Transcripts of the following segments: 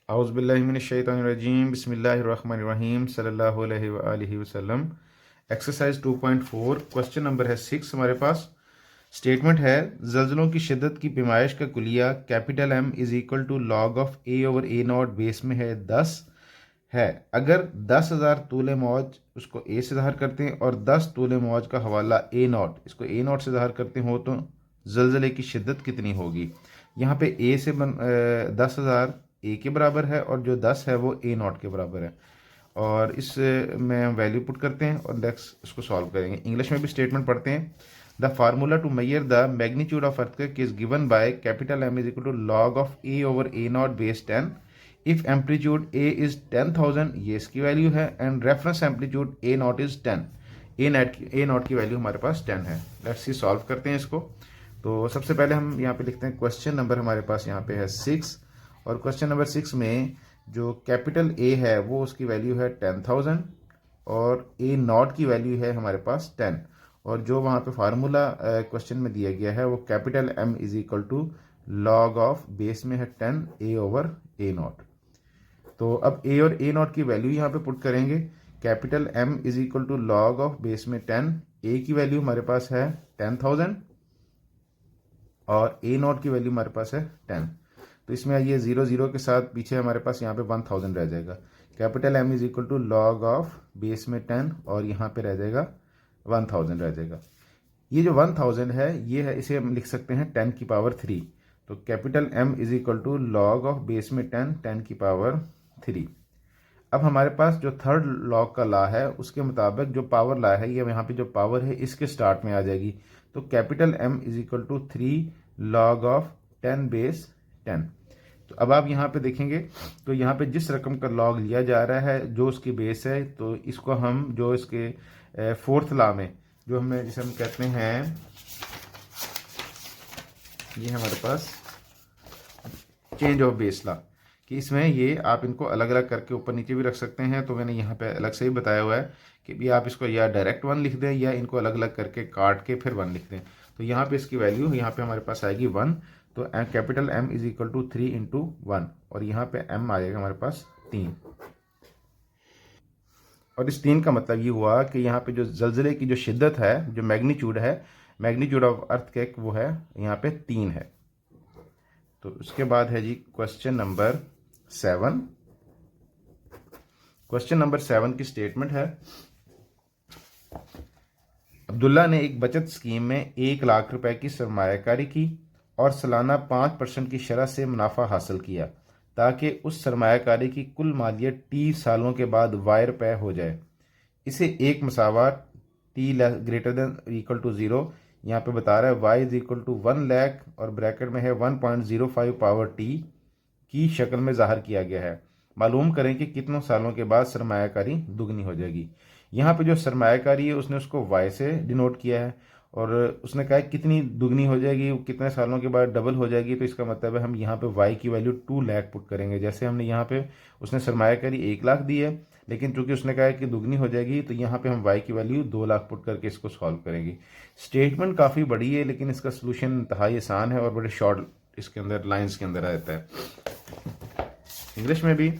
औज़ुबिल्लाहिमिनश्शैतानिर्रजीम बिस्मिल्लाहिर्रहमानिर्रहीम सल्लल्लाहु अलैहि व आलिहि वसल्लम। एक्सरसाइज 2.4 क्वेश्चन नंबर है 6 हमारे पास। स्टेटमेंट है ज़ल्ज़लों की शिद्दत की पैमाइश का कुलिया capital M is equal to log of A over A not base में है 10 है। अगर 10,000 तूले मौज उसको ए से ज़ाहिर करते हैं और 10 तूले मौज का हवाला ए नॉट इसको ए नॉट से ज़ाहिर करते हो तो ज़ल्ज़ले की शिद्दत कितनी होगी। यहाँ पे ए से 10,000 ए के बराबर है और जो 10 है वो ए नॉट के बराबर है। और इस में हम वैल्यू पुट करते हैं और नेक्स्ट इसको सॉल्व करेंगे। इंग्लिश में भी स्टेटमेंट पढ़ते हैं। The formula to measure the magnitude of earthquake is given by capital M is equal to log of A over A not base 10 if amplitude A is 10,000, ये इसकी value है, and reference amplitude A not is 10। A not की value हमारे पास 10 है। Let's see solve करते हैं इसको। तो सबसे पहले हम यहाँ पे लिखते हैं क्वेश्चन नंबर हमारे पास यहाँ पे है 6, और क्वेश्चन नंबर 6 में जो कैपिटल ए है वो उसकी वैल्यू है 10,000 और ए नॉट की वैल्यू है हमारे पास 10, और जो वहाँ पे फार्मूला क्वेश्चन में दिया गया है वो capital M is equal to log of base में है 10 ए ओवर ए नॉट। तो अब ए और ए नॉट की वैल्यू यहाँ पे पुट करेंगे। Capital M is equal to log of base में 10, ए की वैल्यू हमारे पास है 10,000 और ए नॉट की वैल्यू हमारे पास है 10। तो इसमें ये 0 के साथ पीछे हमारे पास यहाँ पे 1000 रह जाएगा। Capital M is equal to log of base में 10 और यहाँ पे रह जाएगा 1000 रह जाएगा। ये जो 1000 है ये है, इसे हम लिख सकते हैं 10 की पावर 3। तो capital M is equal to log of base में 10 की पावर 3। अब हमारे पास जो थर्ड लॉग का लॉ है उसके मुताबिक जो पावर लॉ है ये यहाँ पे जो पावर है इसके स्टार्ट में आ जाएगी। तो capital M is equal to 3 log of 10 base 10। तो अब आप यहाँ पे देखेंगे तो यहाँ पे जिस रकम का लॉग लिया जा रहा है जो उसकी बेस है, तो इसको हम जो इसके फोर्थ लॉ में जो हमें जिसे हम कहते हैं, ये हमारे पास चेंज ऑफ बेस लॉ, कि इसमें ये आप इनको अलग अलग करके ऊपर नीचे भी रख सकते हैं। तो मैंने यहाँ पे अलग से ही बताया हुआ है कि भी आप इसको या डायरेक्ट 1 लिख दें या इनको अलग अलग करके काट के फिर 1 लिख दें। तो यहाँ पे इसकी वैल्यू यहाँ पे हमारे पास आएगी 1। तो capital M is equal to 3 into 1 और यहाँ पे एम आएगा हमारे पास 3। और इस 3 का मतलब ये हुआ कि यहाँ पे जो जल्जले की जो शिद्दत है, जो मैग्नीट्यूड है, मैग्नीट्यूड ऑफ अर्थक्वेक, वो है यहाँ पे 3 है। तो उसके बाद है जी क्वेश्चन नंबर 7। क्वेश्चन नंबर 7 की स्टेटमेंट है अब्दुल्ला ने एक बचत स्कीम में 1 लाख रुपए की सरमायाकारी की और सालाना 5% की शरह से मुनाफा हासिल किया ताकि उस सरमायाकारी की कुल मालियत 30 सालों के बाद वाई रुपए हो जाए। इसे एक मसावत T greater than equal to 0 यहाँ पे बता रहा है Y is equal to 1 lakh और ब्रैकेट में है 1.05 पावर टी की शक्ल में ज़ाहिर किया गया है। मालूम करें कि कितनों सालों के बाद सरमायाकारी दुगनी हो जाएगी। यहाँ पे जो सरमायाकारी है उसने उसको वाई से डिनोट किया है और उसने कहा है कितनी दुगनी हो जाएगी, कितने सालों के बाद डबल हो जाएगी। तो इसका मतलब है हम यहाँ पे वाई की वैल्यू 2 लाख पुट करेंगे। जैसे हमने यहाँ पे उसने सरमायाकारी 1 लाख दी है, लेकिन चूंकि उसने कहा है कि दुगनी हो जाएगी तो यहाँ पे हम वाई की वैल्यू 2 लाख पुट करके इसको सॉल्व करेंगे। स्टेटमेंट काफ़ी बड़ी है लेकिन इसका सोल्यूशन इंतहाई आसान है और बड़े शॉर्ट इसके अंदर लाइन्स के अंदर रहता है। इंग्लिश में भी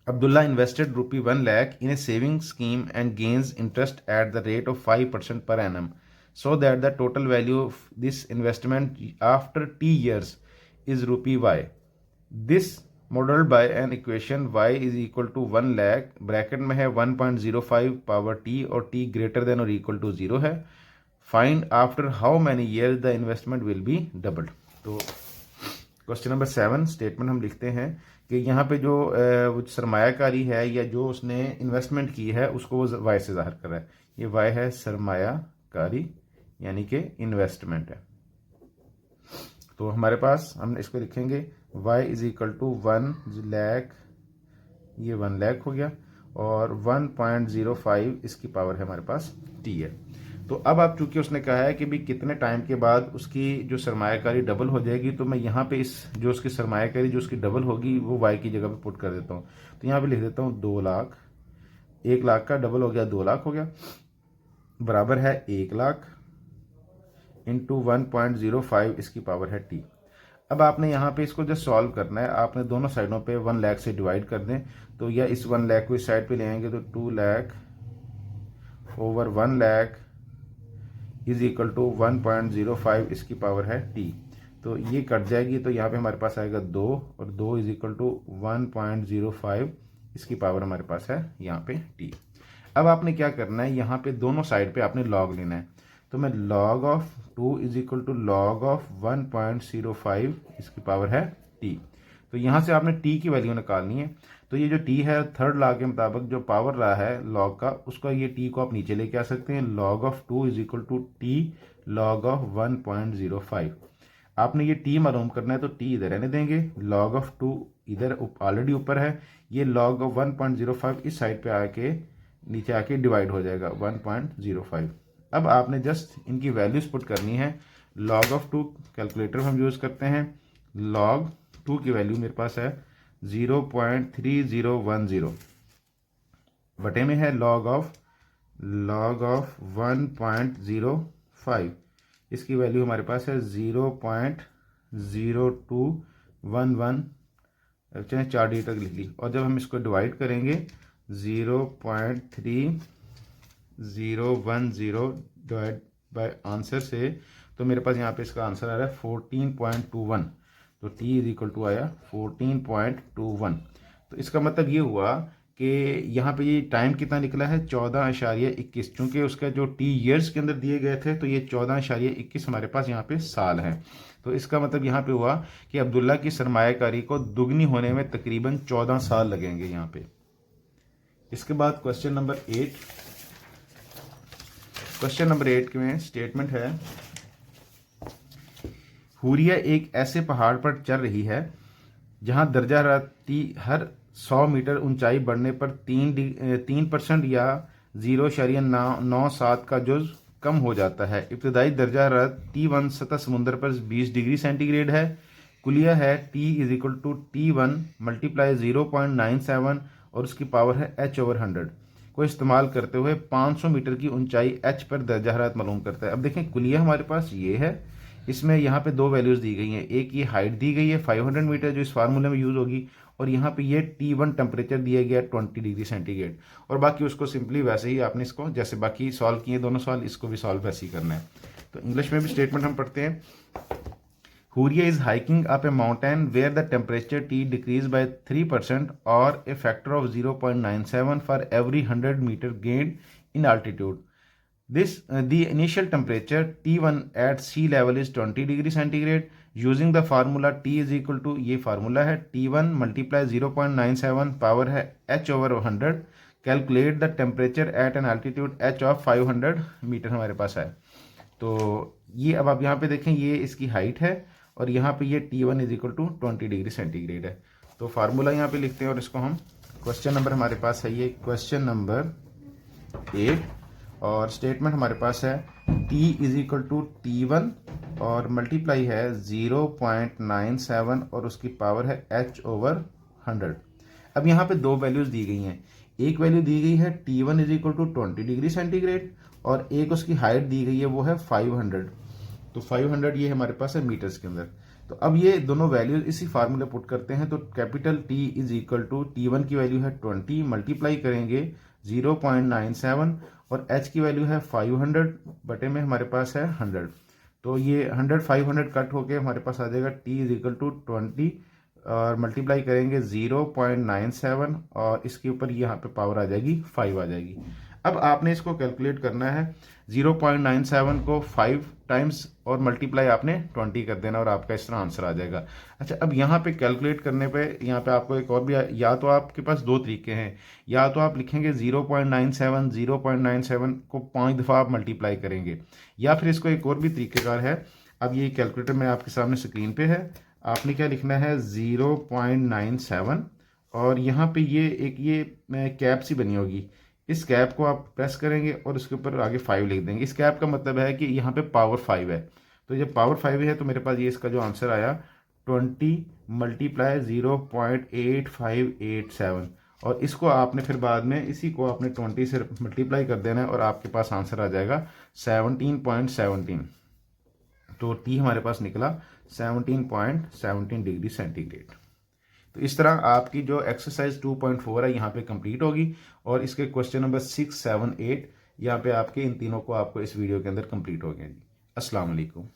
Abdullah invested rupee 1 lakh in a saving scheme and gains interest at the rate of 5% per annum, so that the total value of this investment after t years is rupee y. This modeled by an equation y is equal to 1 lakh bracket में है 1.05 power t और t greater than or equal to 0 है। Find after how many years the investment will be doubled. तो question number 7 statement हम लिखते हैं कि यहाँ पे जो सरमायाकारी है या जो उसने इन्वेस्टमेंट की है उसको वो वाई से ज़ाहिर कर रहा है। ये वाई है सरमायाकारी यानी कि इन्वेस्टमेंट है। तो हमारे पास हम इसको लिखेंगे Y is equal to 1 lakh, ये 1 लाख हो गया और 1.05 इसकी पावर है हमारे पास टी है। तो अब आप चूंकि उसने कहा है कि भी कितने टाइम के बाद उसकी जो सरमायाकारी डबल हो जाएगी, तो मैं यहाँ पे इस जो उसकी सरमायाकारी जो उसकी डबल होगी वो वाई की जगह पे पुट कर देता हूँ। तो यहाँ पे लिख देता हूँ 2 लाख, 1 लाख का डबल हो गया 2 लाख हो गया, बराबर है 1 लाख इंटू 1.05 इसकी पावर है टी। अब आपने यहाँ पे इसको जस्ट सॉल्व करना है, आपने दोनों साइडों पे 1 लाख से डिवाइड कर दें, तो या इस 1 लाख को इस साइड पे ले आएंगे तो 2 lakh over 1 lakh is equal to 1.05 इसकी पावर है टी। तो ये कट जाएगी, तो यहाँ पे हमारे पास आएगा 2 और 2 इज इक्वल टू 1.05 इसकी पावर हमारे पास है यहाँ पे टी। अब आपने क्या करना है, यहाँ पे दोनों साइड पे आपने लॉग लेना है, तो मैं log of 2 is equal to log of 1.05 इसकी पावर है टी। तो यहाँ से आपने टी की वैल्यू निकालनी है, तो ये जो टी है थर्ड लॉ के मुताबिक जो पावर रहा है लॉग का, उसका ये टी को आप नीचे लेके आ सकते हैं। Log of 2 is equal to T log of 1.05। आपने ये टी मालूम करना है, तो टी इधर रहने देंगे, लॉग ऑफ 2 इधर ऑलरेडी ऊपर है, ये लॉग ऑफ 1.05 इस साइड पे आके नीचे आके डिवाइड हो जाएगा 1.05। अब आपने जस्ट इनकी वैल्यूज पुट करनी है। लॉग ऑफ 2 कैलकुलेटर हम यूज़ करते हैं, लॉग 2 की वैल्यू मेरे पास है 0.3010 बटे में है लॉग ऑफ 1.05, इसकी वैल्यू हमारे पास है 0.0211, चलिए 4D तक लिख ली, और जब हम इसको डिवाइड करेंगे 0.3010 डिवाइड बाय आंसर से, तो मेरे पास यहाँ पे इसका आंसर आ रहा है 14.21, तो t इज इक्वल टू आया 14.21। तो इसका मतलब ये हुआ कि यहाँ पे ये टाइम कितना निकला है 14.21, चूँकि उसका जो t ईयर्स के अंदर दिए गए थे, तो ये 14.21 हमारे पास यहाँ पे साल हैं। तो इसका मतलब यहाँ पे हुआ कि अब्दुल्ला की सरमायाकारी को दुगनी होने में तकरीबन 14 साल लगेंगे यहाँ पे। इसके बाद क्वेश्चन नंबर 8, क्वेश्चन नंबर 8 में स्टेटमेंट है, हुरिया एक ऐसे पहाड़ पर चल रही है जहां दर्जा हरारती हर 100 मीटर ऊंचाई बढ़ने पर 3% या 0.97 का जुज कम हो जाता है। इब्तदाई दर्जा हरारत T1 सतह समुद्र पर 20 डिग्री सेंटीग्रेड है। कुलिया है T is equal to T1 multiply 0.97 और उसकी पावर है H/100 को इस्तेमाल करते हुए 500 मीटर की ऊंचाई H पर दर्जा हरारत मालूम करता है। अब देखें कुलिया हमारे पास ये है, इसमें यहाँ पे दो वैल्यूज़ दी गई हैं, एक ये हाइट दी गई है 500 मीटर जो इस फार्मूले में यूज़ होगी, और यहाँ पे ये T1 टेम्परेचर दिया गया 20 डिग्री सेंटीग्रेड, और बाकी उसको सिंपली वैसे ही आपने इसको जैसे बाकी सॉल्व किए दोनों सवाल, इसको भी सॉल्व वैसे ही करना है। तो इंग्लिश में भी स्टेटमेंट हम पढ़ते हैं, Huriya is hiking up a mountain where the temperature T decrease by 3% और a factor of 0.97 for every 100 metre gain in altitude. The initial temperature T1 at sea level is 20 degree centigrade. Using the formula T is equal to, ये formula है T1 multiply 0.97 power है H/100। Calculate the temperature at an altitude H of 500 metre हमारे पास है। तो ये अब आप यहाँ पे देखें, ये इसकी हाइट है और यहाँ पे ये T1 is equal to 20 degree centigrade है। तो फार्मूला यहाँ पे लिखते हैं और इसको हम क्वेश्चन नंबर हमारे पास है ये क्वेश्चन नंबर 8, और स्टेटमेंट हमारे पास है T is equal to T1 और मल्टीप्लाई है 0.97 और उसकी पावर है H/100। अब यहाँ पे दो वैल्यूज़ दी गई हैं, एक वैल्यू दी गई है T1 is equal to 20 degree centigrade और एक उसकी हाइट दी गई है वो है 500। तो 500 ये हमारे पास है मीटर्स के अंदर। तो अब ये दोनों वैल्यूज इसी फार्मूले पुट करते हैं, तो capital T is equal to T1 की वैल्यू है 20 मल्टीप्लाई करेंगे 0.97 और H की वैल्यू है 500 बटे में हमारे पास है 100। तो ये 100 500 कट होके हमारे पास आ जाएगा T इज इक्वल टू 20 और मल्टीप्लाई करेंगे 0.97 और इसके ऊपर यहाँ पे पावर आ जाएगी 5 आ जाएगी। अब आपने इसको कैलकुलेट करना है, 0.97 को 5 टाइम्स और मल्टीप्लाई आपने 20 कर देना और आपका इस तरह आंसर आ जाएगा। अच्छा, अब यहाँ पे कैलकुलेट करने पे यहाँ पे आपको एक और भी, या तो आपके पास दो तरीके हैं, या तो आप लिखेंगे 0.97 को 5 दफ़ा आप मल्टीप्लाई करेंगे, या फिर इसको एक और भी तरीकेकार है। अब ये कैलकुलेटर में आपके सामने स्क्रीन पे है, आपने क्या लिखना है 0.97 और यहाँ पे ये एक ये कैप सी बनी होगी, इस कैप को आप प्रेस करेंगे और उसके ऊपर आगे 5 लिख देंगे। इस कैप का मतलब है कि यहाँ पे पावर 5 है, तो जब पावर 5 है तो मेरे पास ये इसका जो आंसर आया 20 मल्टीप्लाई 0.8587 और इसको आपने फिर बाद में इसी को आपने 20 से मल्टीप्लाई कर देना है और आपके पास आंसर आ जाएगा 17.17। तो T हमारे पास निकला 17.17 डिग्री सेंटीग्रेड। तो इस तरह आपकी जो एक्सरसाइज 2.4 है यहाँ पे कंप्लीट होगी और इसके क्वेश्चन नंबर 6, 7, 8 यहाँ पे आपके इन तीनों को आपको इस वीडियो के अंदर कंप्लीट हो गए जी। अस्सलाम वालेकुम।